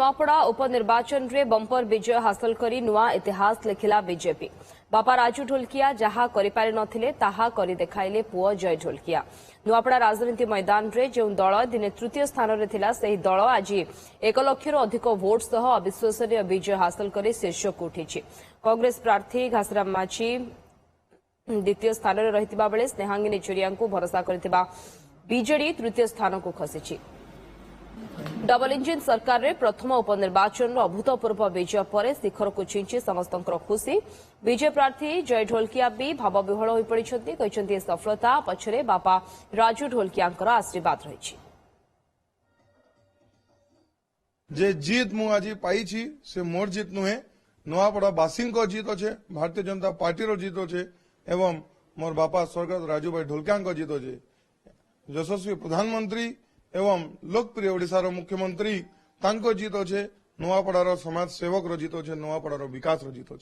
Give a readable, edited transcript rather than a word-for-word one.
नुआपड़ा उपनिर्वाचन रे बंपर विजय हासिल करी नुआ इतिहास लिखिला बीजेपी। बापा राजू ढोलकिया जहा करिपारि नथिले ताहा करि देखाइले पुओ जय ढोलकिया। नुआपड़ा राजनीति मैदान रे जो दल दिने तृतीय स्थान रे थिला सेही दल आज 1 लाख अधिक भोट सह अविश्वसनीय विजय हासिल करी शीर्षक उठिछि। कांग्रेस प्रार्थी घासराम माझी द्वितीय स्थान रे रहितिबा बेले स्नेहांगिनी चुरिया को भरोसा करथिबा बीजेडी तृतीय स्थान को खसिछि। डबल इंजिन सरकार रे प्रथम उपनिर्वाचन अभूतपूर्व विजय पर शिखर को छुईंछि समस्तंकर खुशी। विजय प्रार्थी जय ढोलकिया भी भावविह्वल होई पड़िछन्ति। कहिसन्ति सफलता पछरे बापा राजू ढोलकियांकर आशीर्वाद रहिछि। जे जीत मु आज पाइछि से मोर जीत नुहे, नुआपड़ा बासिंग को जीत अच्छे, भारतीय जनता पार्टी रो जीत अच्छे एवं मोर बापा स्वर्गत राजू भाई ढोलकिया जीत अच्छे। यशस्वी प्रधानमंत्री एवं लोकप्रिय ओडिशार मुख्यमंत्री तांको जीत अच्छे, नुआपड़ार समाज सेवक जीत अच्छे, नुआपड़ार विकास जीत अच्छे।